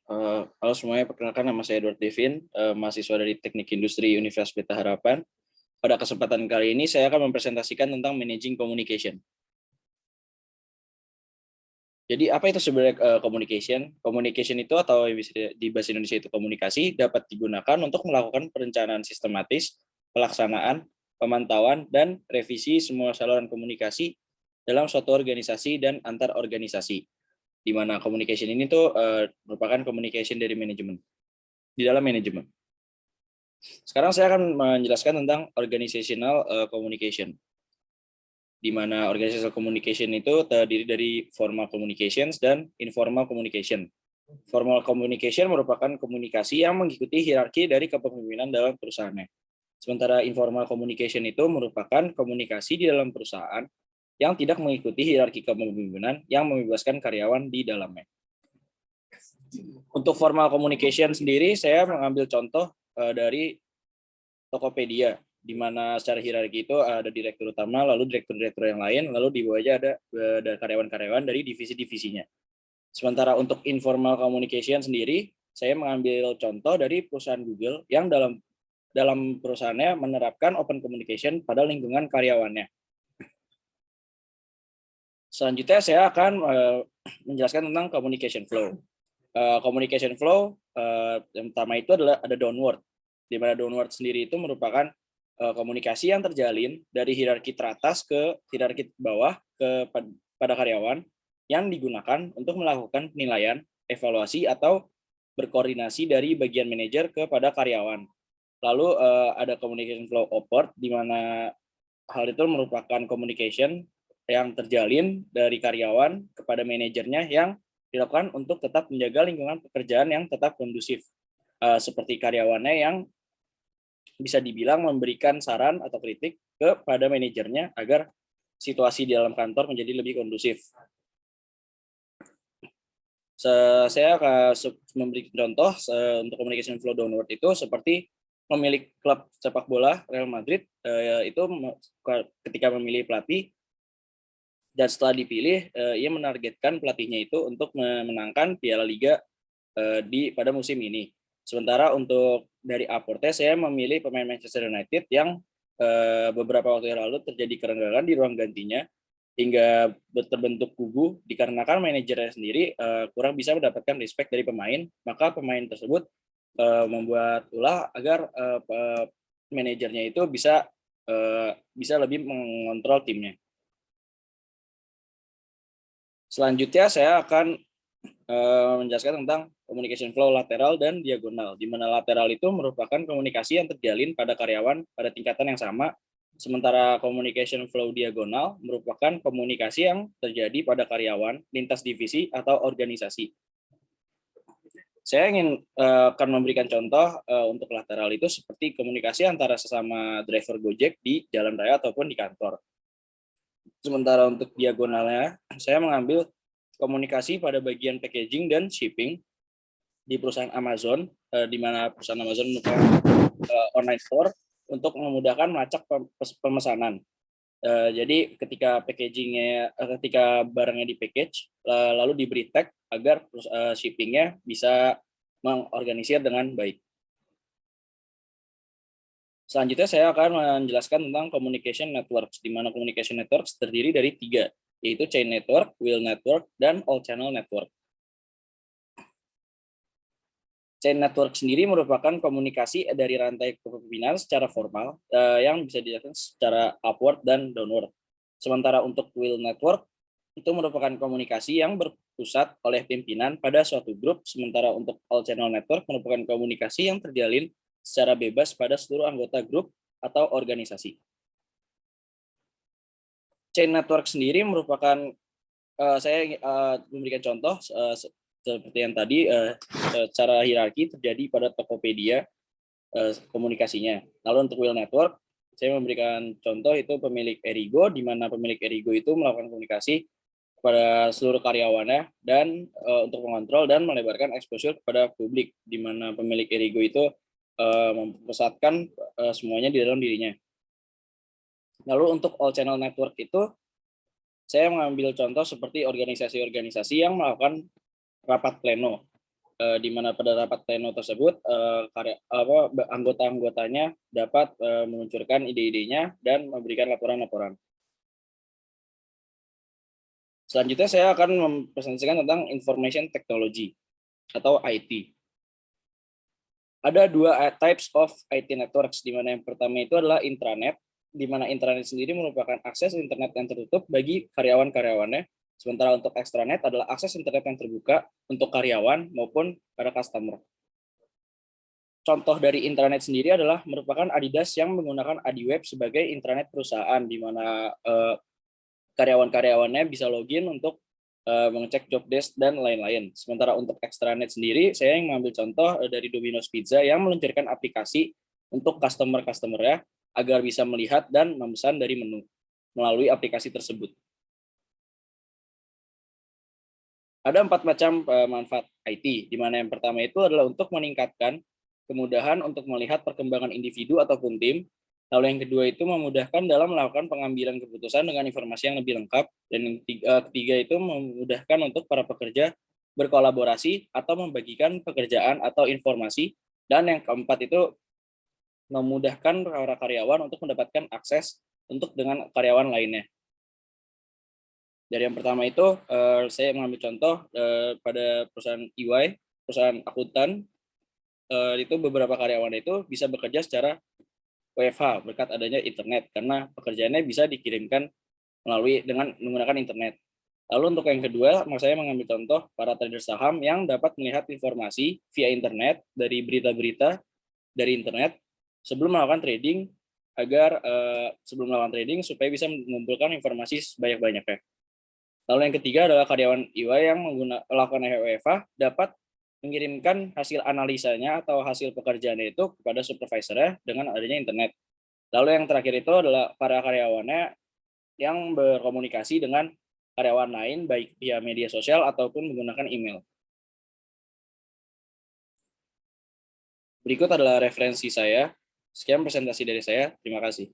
Halo semuanya, perkenalkan nama saya Edward Devin, mahasiswa dari Teknik Industri Universitas Pelita Harapan. Pada kesempatan kali ini saya akan mempresentasikan tentang managing communication. Jadi apa itu sebenarnya communication? Communication itu atau di bahasa Indonesia itu komunikasi dapat digunakan untuk melakukan perencanaan sistematis, pelaksanaan, pemantauan, dan revisi semua saluran komunikasi dalam suatu organisasi dan antar organisasi. Di mana communication ini tuh merupakan communication dari manajemen, di dalam manajemen. Sekarang saya akan menjelaskan tentang organizational communication, di mana organizational communication itu terdiri dari formal communications dan informal communication. Formal communication merupakan komunikasi yang mengikuti hierarki dari kepemimpinan dalam perusahaannya. Sementara informal communication itu merupakan komunikasi di dalam perusahaan yang tidak mengikuti hierarki kepemimpinan yang membebaskan karyawan di dalamnya. Untuk formal communication sendiri, saya mengambil contoh dari Tokopedia, di mana secara hierarki itu ada direktur utama, lalu direktur-direktur yang lain, lalu di bawahnya ada karyawan-karyawan dari divisi-divisinya. Sementara untuk informal communication sendiri, saya mengambil contoh dari perusahaan Google yang dalam perusahaannya menerapkan open communication pada lingkungan karyawannya. Selanjutnya saya akan menjelaskan tentang communication flow. Communication flow yang pertama itu adalah ada downward, di mana downward sendiri itu merupakan komunikasi yang terjalin dari hierarki teratas ke hierarki bawah pada karyawan yang digunakan untuk melakukan penilaian, evaluasi, atau berkoordinasi dari bagian manajer kepada karyawan. Lalu ada communication flow upward, di mana hal itu merupakan communication yang terjalin dari karyawan kepada manajernya yang dilakukan untuk tetap menjaga lingkungan pekerjaan yang tetap kondusif. Seperti karyawannya yang bisa dibilang memberikan saran atau kritik kepada manajernya agar situasi di dalam kantor menjadi lebih kondusif. Saya akan memberi contoh untuk communication flow downward itu seperti pemilik klub sepak bola Real Madrid itu ketika memilih pelatih dan setelah dipilih ia menargetkan pelatihnya itu untuk memenangkan Piala Liga pada musim ini. Sementara untuk dari upward saya memilih pemain Manchester United yang beberapa waktu yang lalu terjadi kerenggangan di ruang gantinya hingga terbentuk kubu dikarenakan manajernya sendiri kurang bisa mendapatkan respect dari pemain, maka pemain tersebut membuat ulah agar manajernya itu bisa lebih mengontrol timnya. Selanjutnya saya akan menjelaskan tentang communication flow lateral dan diagonal, di mana lateral itu merupakan komunikasi yang terjalin pada karyawan pada tingkatan yang sama, sementara communication flow diagonal merupakan komunikasi yang terjadi pada karyawan lintas divisi atau organisasi. Saya ingin akan memberikan contoh untuk lateral itu seperti komunikasi antara sesama driver Gojek di jalan raya ataupun di kantor. Sementara untuk diagonalnya, saya mengambil komunikasi pada bagian packaging dan shipping di perusahaan Amazon, di mana perusahaan Amazon merupakan online store untuk memudahkan melacak pemesanan. Jadi ketika packagingnya, ketika barangnya di package, lalu diberi tag agar shippingnya bisa mengorganisir dengan baik. Selanjutnya saya akan menjelaskan tentang communication networks, di mana communication networks terdiri dari 3, yaitu chain network, wheel network, dan all channel network. Chain network sendiri merupakan komunikasi dari rantai kepemimpinan secara formal yang bisa dilakukan secara upward dan downward. Sementara untuk wheel network itu merupakan komunikasi yang berpusat oleh pimpinan pada suatu grup, sementara untuk all channel network merupakan komunikasi yang terjalin secara bebas pada seluruh anggota grup atau organisasi. Chain network sendiri merupakan saya memberikan contoh seperti yang tadi, secara hierarki terjadi pada Tokopedia komunikasinya. Lalu untuk wheel network, saya memberikan contoh itu pemilik Erigo, di mana pemilik Erigo itu melakukan komunikasi kepada seluruh karyawannya dan untuk mengontrol dan melebarkan exposure kepada publik, di mana pemilik Erigo itu mempusatkan semuanya di dalam dirinya. Lalu untuk all channel network itu, saya mengambil contoh seperti organisasi-organisasi yang melakukan rapat pleno, di mana pada rapat pleno tersebut anggota-anggotanya dapat meluncurkan ide-idenya dan memberikan laporan-laporan. Selanjutnya saya akan mempresentasikan tentang information technology atau IT. Ada dua types of IT networks, di mana yang pertama itu adalah intranet, di mana intranet sendiri merupakan akses internet yang tertutup bagi karyawan-karyawannya, sementara untuk extranet adalah akses internet yang terbuka untuk karyawan maupun para customer. Contoh dari intranet sendiri adalah merupakan Adidas yang menggunakan Adiweb sebagai intranet perusahaan, di mana karyawan-karyawannya bisa login untuk mengecek job desk dan lain-lain. Sementara untuk extranet sendiri, saya yang mengambil contoh dari Domino's Pizza yang meluncurkan aplikasi untuk customer-customer-nya agar bisa melihat dan memesan dari menu melalui aplikasi tersebut. Ada 4 macam manfaat IT, di mana yang pertama itu adalah untuk meningkatkan kemudahan untuk melihat perkembangan individu ataupun tim. Lalu yang kedua itu memudahkan dalam melakukan pengambilan keputusan dengan informasi yang lebih lengkap. Dan yang ketiga itu memudahkan untuk para pekerja berkolaborasi atau membagikan pekerjaan atau informasi. Dan yang keempat itu memudahkan para karyawan untuk mendapatkan akses untuk dengan karyawan lainnya. Dari yang pertama itu, saya mengambil contoh pada perusahaan EY, perusahaan akuntan, itu beberapa karyawan itu bisa bekerja secara WFH berkat adanya internet, karena pekerjaannya bisa dikirimkan dengan menggunakan internet. Lalu untuk yang kedua, saya mengambil contoh para trader saham yang dapat melihat informasi via internet dari berita-berita dari internet sebelum melakukan trading, agar sebelum melakukan trading supaya bisa mengumpulkan informasi sebanyak-banyaknya. Lalu yang ketiga adalah karyawan EY yang melakukan WFH dapat mengirimkan hasil analisanya atau hasil pekerjaannya itu kepada supervisornya dengan adanya internet. Lalu yang terakhir itu adalah para karyawannya yang berkomunikasi dengan karyawan lain baik via media sosial ataupun menggunakan email. Berikut adalah referensi saya. Sekian presentasi dari saya. Terima kasih.